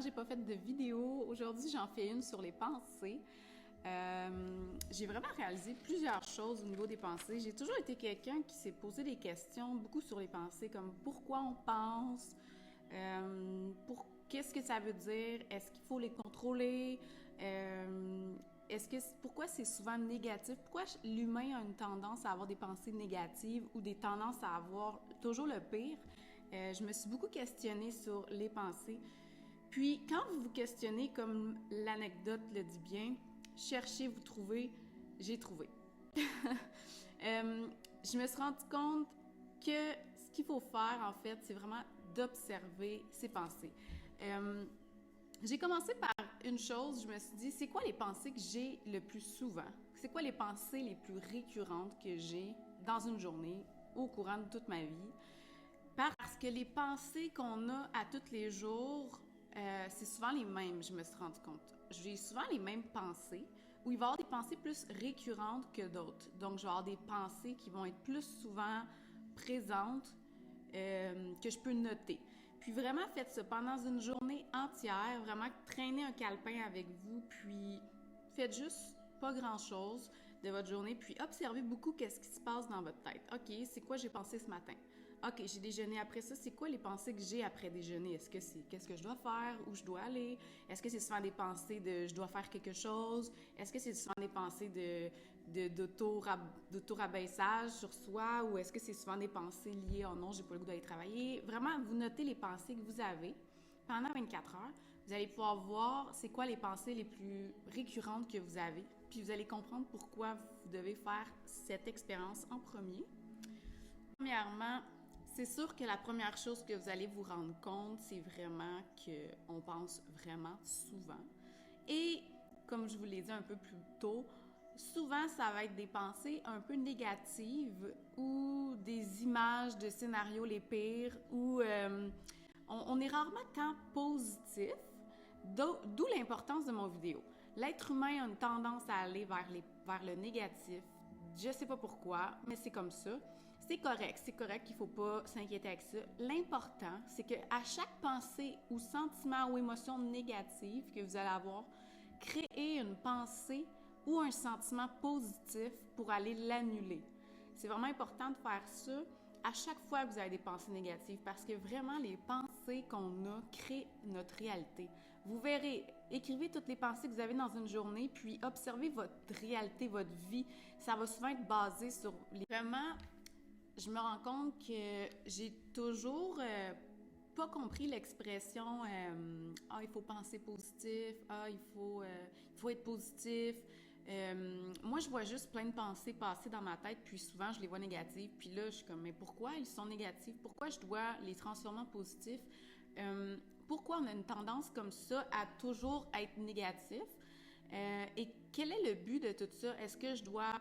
longtemps j'ai pas fait de vidéo. Aujourd'hui, j'en fais une sur les pensées. J'ai vraiment réalisé plusieurs choses au niveau des pensées. J'ai toujours été quelqu'un qui s'est posé des questions beaucoup sur les pensées, comme pourquoi on pense, qu'est-ce que ça veut dire, est-ce qu'il faut les contrôler, pourquoi c'est souvent négatif, pourquoi l'humain a une tendance à avoir des pensées négatives ou des tendances à avoir toujours le pire. Je me suis beaucoup questionnée sur les pensées. Puis, quand vous vous questionnez, comme l'anecdote le dit bien, cherchez, vous trouvez, j'ai trouvé. Je me suis rendu compte que ce qu'il faut faire, en fait, c'est vraiment d'observer ses pensées. J'ai commencé par une chose, je me suis dit, c'est quoi les pensées que j'ai le plus souvent? C'est quoi les pensées les plus récurrentes que j'ai dans une journée, au courant de toute ma vie? Parce que les pensées qu'on a à tous les jours, c'est souvent les mêmes, je me suis rendu compte. J'ai souvent les mêmes pensées, où il va y avoir des pensées plus récurrentes que d'autres. Donc, je vais avoir des pensées qui vont être plus souvent présentes, que je peux noter. Puis vraiment, faites ça pendant une journée entière, vraiment traînez un calepin avec vous, puis faites juste pas grand-chose de votre journée, puis observez beaucoup qu'est-ce qui se passe dans votre tête. OK, c'est quoi j'ai pensé ce matin? OK, j'ai déjeuné après ça, c'est quoi les pensées que j'ai après déjeuner? Est-ce que c'est qu'est-ce que je dois faire? Où je dois aller? Est-ce que c'est souvent des pensées de je dois faire quelque chose? Est-ce que c'est souvent des pensées d'auto-rabaissage sur soi? Ou est-ce que c'est souvent des pensées liées oh non, j'ai pas le goût d'aller travailler? Vraiment, vous notez les pensées que vous avez. Pendant 24 heures, vous allez pouvoir voir c'est quoi les pensées les plus récurrentes que vous avez. Puis vous allez comprendre pourquoi vous devez faire cette expérience en premier. Premièrement, c'est sûr que la première chose que vous allez vous rendre compte, c'est vraiment qu'on pense vraiment souvent. Et comme je vous l'ai dit un peu plus tôt, souvent ça va être des pensées un peu négatives ou des images de scénarios les pires où on est rarement tant positif, d'où l'importance de mon vidéo. L'être humain a une tendance à aller vers le négatif. Je sais pas pourquoi, mais c'est comme ça. C'est correct qu'il faut pas s'inquiéter avec ça. L'important, c'est que à chaque pensée ou sentiment ou émotion négative que vous allez avoir, créez une pensée ou un sentiment positif pour aller l'annuler. C'est vraiment important de faire ça à chaque fois que vous avez des pensées négatives parce que vraiment les pensées qu'on a créent notre réalité. Vous verrez, écrivez toutes les pensées que vous avez dans une journée puis observez votre réalité, votre vie. Ça va souvent être basé sur les... Vraiment, je me rends compte que j'ai toujours pas compris l'expression il faut penser positif, il faut être positif. Moi, je vois juste plein de pensées passer dans ma tête, puis souvent, je les vois négatives. Puis là, je suis comme, mais pourquoi ils sont négatifs? Pourquoi je dois les transformer en positifs? Pourquoi on a une tendance comme ça à toujours être négatif? Et quel est le but de tout ça? Est-ce que je dois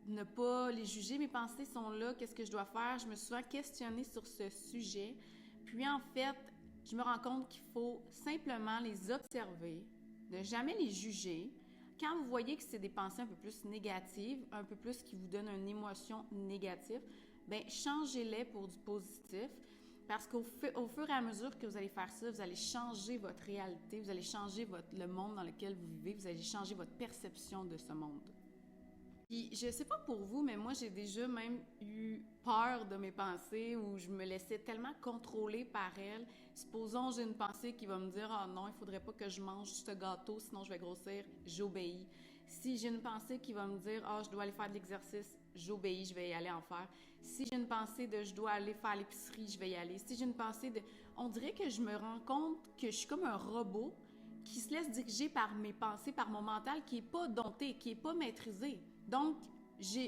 ne pas les juger, mes pensées sont là, qu'est-ce que je dois faire? Je me suis souvent questionnée sur ce sujet. Puis en fait, je me rends compte qu'il faut simplement les observer, ne jamais les juger. Quand vous voyez que c'est des pensées un peu plus négatives, un peu plus qui vous donnent une émotion négative, bien, changez-les pour du positif. Parce qu'au fur et à mesure que vous allez faire ça, vous allez changer votre réalité, vous allez changer le monde dans lequel vous vivez, vous allez changer votre perception de ce monde. Puis, je sais pas pour vous, mais moi, j'ai déjà même eu peur de mes pensées où je me laissais tellement contrôler par elles. Supposons, j'ai une pensée qui va me dire, ah non, il faudrait pas que je mange ce gâteau, sinon je vais grossir, j'obéis. Si j'ai une pensée qui va me dire, ah, je dois aller faire de l'exercice, j'obéis, je vais y aller en faire. Si j'ai une pensée de, je dois aller faire l'épicerie, je vais y aller. Si j'ai une pensée de, on dirait que je me rends compte que je suis comme un robot qui se laisse diriger par mes pensées, par mon mental, qui est pas dompté, qui est pas maîtrisé. Donc,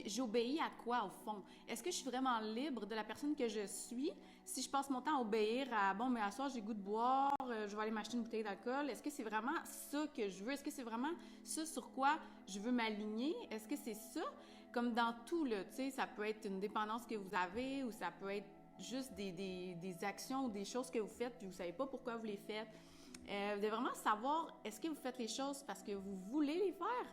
j'obéis à quoi au fond? Est-ce que je suis vraiment libre de la personne que je suis si je passe mon temps à obéir à bon, mais à soir j'ai goût de boire, je vais aller m'acheter une bouteille d'alcool? Est-ce que c'est vraiment ça que je veux? Est-ce que c'est vraiment ça sur quoi je veux m'aligner? Est-ce que c'est ça? Comme dans tout, là, tu sais, ça peut être une dépendance que vous avez ou ça peut être juste des actions ou des choses que vous faites puis vous savez pas pourquoi vous les faites. Vous devez vraiment savoir, est-ce que vous faites les choses parce que vous voulez les faire?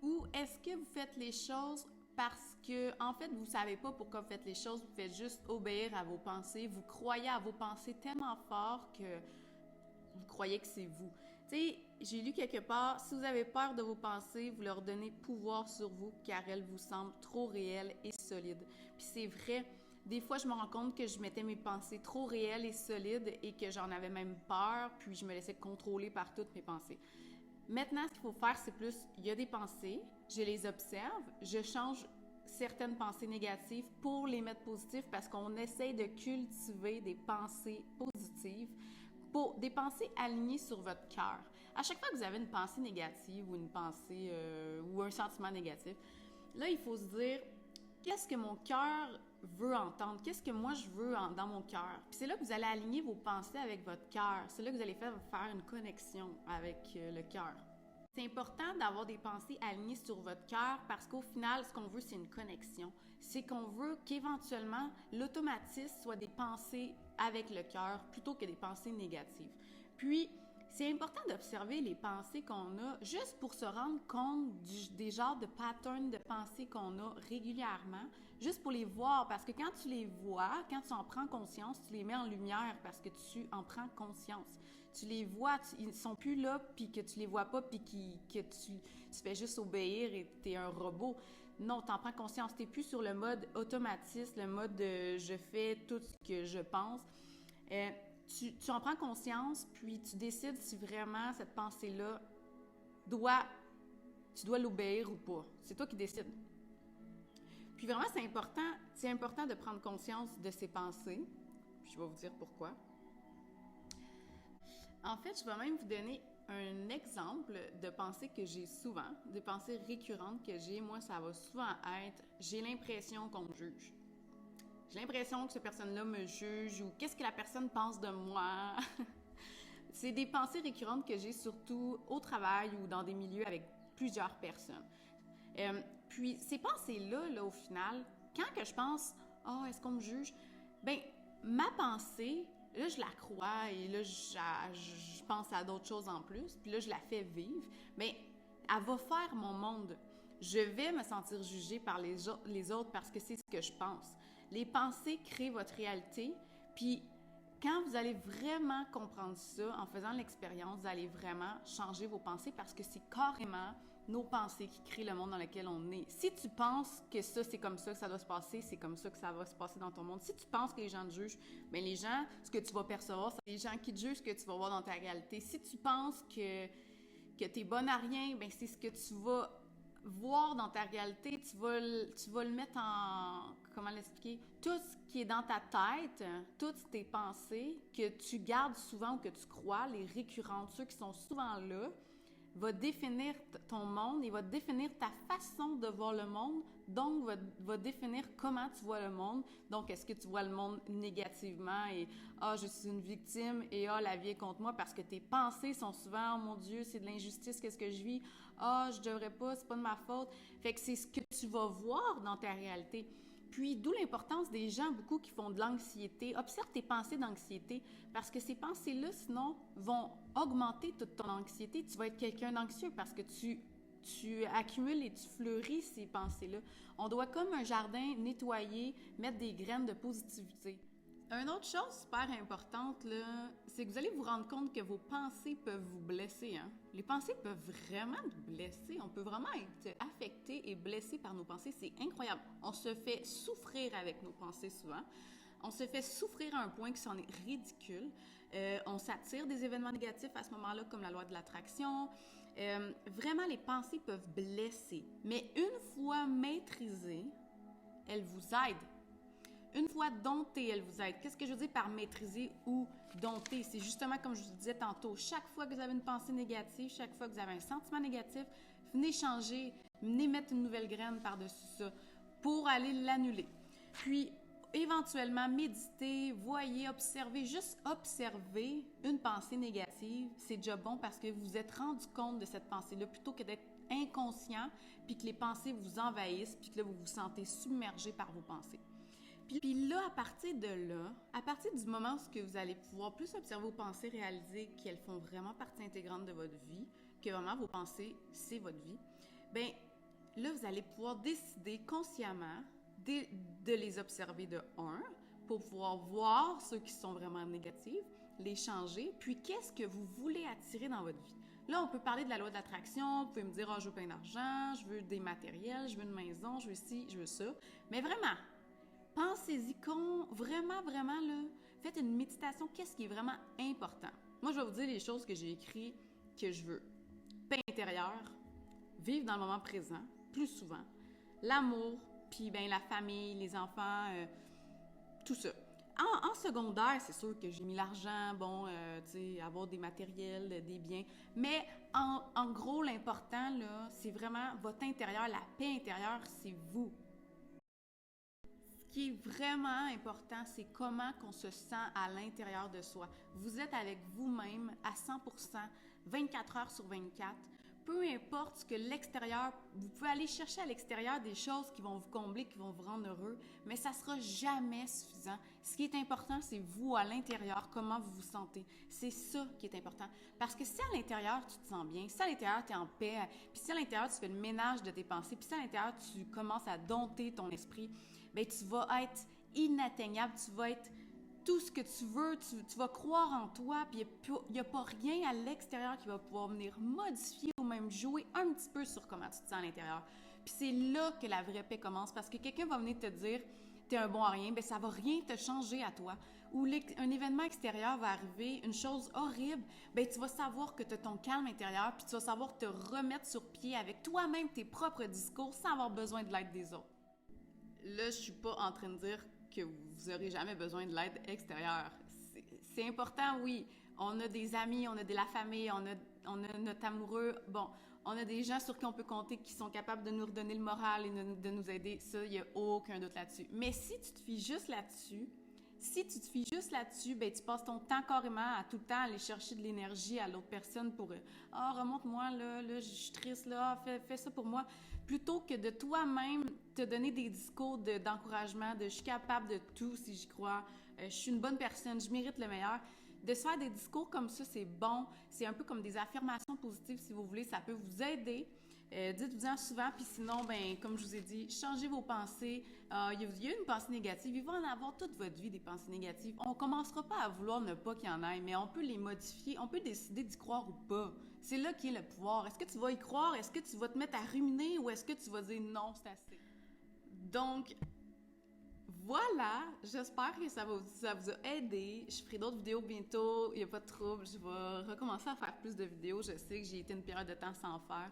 Ou est-ce que vous faites les choses parce que, en fait, vous savez pas pourquoi vous faites les choses, vous faites juste obéir à vos pensées, vous croyez à vos pensées tellement fort que vous croyez que c'est vous. Tu sais, j'ai lu quelque part, si vous avez peur de vos pensées, vous leur donnez pouvoir sur vous car elles vous semblent trop réelles et solides. Puis c'est vrai, des fois je me rends compte que je mettais mes pensées trop réelles et solides et que j'en avais même peur, puis je me laissais contrôler par toutes mes pensées. Maintenant, ce qu'il faut faire, c'est plus, il y a des pensées, je les observe, je change certaines pensées négatives pour les mettre positives parce qu'on essaye de cultiver des pensées positives, pour des pensées alignées sur votre cœur. À chaque fois que vous avez une pensée négative ou une pensée ou un sentiment négatif, là, il faut se dire, qu'est-ce que mon cœur veut entendre? Qu'est-ce que moi je veux dans mon cœur? Puis c'est là que vous allez aligner vos pensées avec votre cœur. C'est là que vous allez faire une connexion avec le cœur. C'est important d'avoir des pensées alignées sur votre cœur parce qu'au final, ce qu'on veut, c'est une connexion. C'est qu'on veut qu'éventuellement, l'automatisme soit des pensées avec le cœur plutôt que des pensées négatives. Puis, c'est important d'observer les pensées qu'on a juste pour se rendre compte des genres de patterns de pensées qu'on a régulièrement, juste pour les voir, parce que quand tu les vois, quand tu en prends conscience, tu les mets en lumière parce que tu en prends conscience. Tu les vois, ils ne sont plus là, puis que tu les vois pas, puis que tu fais juste obéir et tu es un robot. Non, tu en prends conscience. Tu n'es plus sur le mode automatiste, le mode de je fais tout ce que je pense. Tu en prends conscience, puis tu décides si vraiment cette pensée-là tu dois l'obéir ou pas. C'est toi qui décides. Puis vraiment, c'est important de prendre conscience de ces pensées. Puis je vais vous dire pourquoi. En fait, je vais même vous donner un exemple de pensée que j'ai souvent, de pensées récurrentes que j'ai. Moi, ça va souvent être « j'ai l'impression qu'on me juge ». J'ai l'impression que cette personne-là me juge ou qu'est-ce que la personne pense de moi. C'est des pensées récurrentes que j'ai surtout au travail ou dans des milieux avec plusieurs personnes. Puis ces pensées-là, là, au final, quand que je pense « Ah, est-ce qu'on me juge? » Bien, ma pensée, là, je la crois et là, je pense à d'autres choses en plus, puis là, je la fais vivre. Bien, elle va faire mon monde. Je vais me sentir jugée par les autres parce que c'est ce que je pense. Les pensées créent votre réalité, puis quand vous allez vraiment comprendre ça, en faisant l'expérience, vous allez vraiment changer vos pensées parce que c'est carrément nos pensées qui créent le monde dans lequel on est. Si tu penses que ça, c'est comme ça que ça doit se passer, c'est comme ça que ça va se passer dans ton monde. Si tu penses que les gens te jugent, bien les gens, ce que tu vas percevoir, c'est les gens qui te jugent ce que tu vas voir dans ta réalité. Si tu penses que tu es bonne à rien, bien c'est ce que tu vas voir dans ta réalité, tu vas le mettre en... Comment l'expliquer? Tout ce qui est dans ta tête, toutes tes pensées que tu gardes souvent ou que tu crois, les récurrentes, ceux qui sont souvent là, va définir ton monde et va définir ta façon de voir le monde, donc va définir comment tu vois le monde. Donc, est-ce que tu vois le monde négativement et « Ah, je suis une victime » et « Ah, la vie est contre moi » parce que tes pensées sont souvent « Oh mon Dieu, c'est de l'injustice, qu'est-ce que je vis? Ah, je devrais pas, c'est pas de ma faute. » Fait que c'est ce que tu vas voir dans ta réalité. Puis, d'où l'importance des gens, beaucoup qui font de l'anxiété. Observe tes pensées d'anxiété parce que ces pensées-là, sinon, vont augmenter toute ton anxiété. Tu vas être quelqu'un d'anxieux parce que tu accumules et tu fleuris ces pensées-là. On doit, comme un jardin, nettoyer, mettre des graines de positivité. Une autre chose super importante, là, c'est que vous allez vous rendre compte que vos pensées peuvent vous blesser. Hein? Les pensées peuvent vraiment nous blesser. On peut vraiment être affecté et blessé par nos pensées. C'est incroyable. On se fait souffrir avec nos pensées souvent. On se fait souffrir à un point qui s'en est ridicule. On s'attire des événements négatifs à ce moment-là, comme la loi de l'attraction. Vraiment, les pensées peuvent blesser. Mais une fois maîtrisées, elles vous aident. Une fois domptée, elle vous aide. Qu'est-ce que je veux dire par maîtriser ou dompter? C'est justement comme je vous disais tantôt, chaque fois que vous avez une pensée négative, chaque fois que vous avez un sentiment négatif, venez changer, venez mettre une nouvelle graine par-dessus ça pour aller l'annuler. Puis, éventuellement, méditer, voyez, observez, juste observer une pensée négative, c'est déjà bon parce que vous vous êtes rendu compte de cette pensée-là plutôt que d'être inconscient, puis que les pensées vous envahissent, puis que là, vous vous sentez submergé par vos pensées. Puis là, à partir du moment où vous allez pouvoir plus observer vos pensées, réaliser qu'elles font vraiment partie intégrante de votre vie, que vraiment vos pensées, c'est votre vie, bien là, vous allez pouvoir décider consciemment de les observer de un, pour pouvoir voir ceux qui sont vraiment négatifs, les changer, puis qu'est-ce que vous voulez attirer dans votre vie. Là, on peut parler de la loi de l'attraction, vous pouvez me dire « Ah, je veux plein d'argent, je veux des matériels, je veux une maison, je veux ci, je veux ça ». Mais vraiment, pensez-y vraiment, vraiment, là, faites une méditation, qu'est-ce qui est vraiment important. Moi, je vais vous dire les choses que j'ai écrites que je veux. Paix intérieure, vivre dans le moment présent, plus souvent, l'amour, puis ben la famille, les enfants, tout ça. En secondaire, c'est sûr que j'ai mis l'argent, bon, tu sais, avoir des matériels, des biens, mais en gros, l'important, là, c'est vraiment votre intérieur, la paix intérieure, c'est vous. Ce qui est vraiment important, c'est comment qu'on se sent à l'intérieur de soi. Vous êtes avec vous-même à 100%, 24 heures sur 24. Peu importe ce que l'extérieur, vous pouvez aller chercher à l'extérieur des choses qui vont vous combler, qui vont vous rendre heureux, mais ça ne sera jamais suffisant. Ce qui est important, c'est vous à l'intérieur, comment vous vous sentez. C'est ça qui est important. Parce que si à l'intérieur, tu te sens bien, si à l'intérieur, tu es en paix, puis si à l'intérieur, tu fais le ménage de tes pensées, puis si à l'intérieur, tu commences à dompter ton esprit, bien, tu vas être inatteignable, tu vas être tout ce que tu veux, tu vas croire en toi, puis il n'y a pas rien à l'extérieur qui va pouvoir venir modifier ou même jouer un petit peu sur comment tu te sens à l'intérieur. Puis c'est là que la vraie paix commence, parce que quelqu'un va venir te dire « t'es un bon à rien », bien ça va rien te changer à toi. Ou un événement extérieur va arriver, une chose horrible, bien tu vas savoir que tu as ton calme intérieur, puis tu vas savoir te remettre sur pied avec toi-même tes propres discours sans avoir besoin de l'aide des autres. Là, je suis pas en train de dire que vous n'aurez jamais besoin de l'aide extérieure. C'est important, oui. On a des amis, on a de la famille, on a notre amoureux. Bon, on a des gens sur qui on peut compter qui sont capables de nous redonner le moral et de nous aider. Ça, il n'y a aucun doute là-dessus. Mais si tu te fies juste là-dessus, ben, tu passes ton temps carrément à tout le temps aller chercher de l'énergie à l'autre personne pour « Ah, remonte-moi, là, je suis triste, là, fais ça pour moi ». Plutôt que de toi-même te donner des discours d'encouragement, de « je suis capable de tout si j'y crois, je suis une bonne personne, je mérite le meilleur ». De se faire des discours comme ça, c'est bon. C'est un peu comme des affirmations positives, si vous voulez. Ça peut vous aider. Dites-vous-en souvent. Puis sinon, ben, comme je vous ai dit, changez vos pensées. Il y a une pensée négative. Il va en avoir toute votre vie des pensées négatives. On ne commencera pas à vouloir ne pas qu'il y en ait, mais on peut les modifier. On peut décider d'y croire ou pas. C'est là qu'est le pouvoir. Est-ce que tu vas y croire? Est-ce que tu vas te mettre à ruminer ou est-ce que tu vas dire non, c'est assez? Donc, voilà, j'espère que ça vous a aidé. Je ferai d'autres vidéos bientôt, il n'y a pas de trouble. Je vais recommencer à faire plus de vidéos. Je sais que j'ai été une période de temps sans en faire.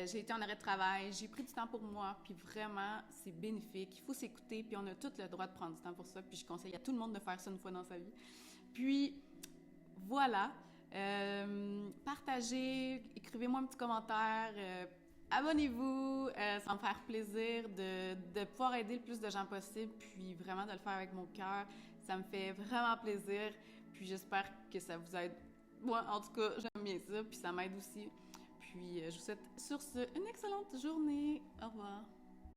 J'ai été en arrêt de travail, j'ai pris du temps pour moi, puis vraiment, c'est bénéfique. Il faut s'écouter, puis on a tout le droit de prendre du temps pour ça, puis je conseille à tout le monde de faire ça une fois dans sa vie. Puis, voilà. Partagez, écrivez-moi un petit commentaire. Abonnez-vous, ça va me faire plaisir de pouvoir aider le plus de gens possible, puis vraiment de le faire avec mon cœur. Ça me fait vraiment plaisir, puis j'espère que ça vous aide. Moi, en tout cas, j'aime bien ça, puis ça m'aide aussi. Puis je vous souhaite sur ce une excellente journée. Au revoir.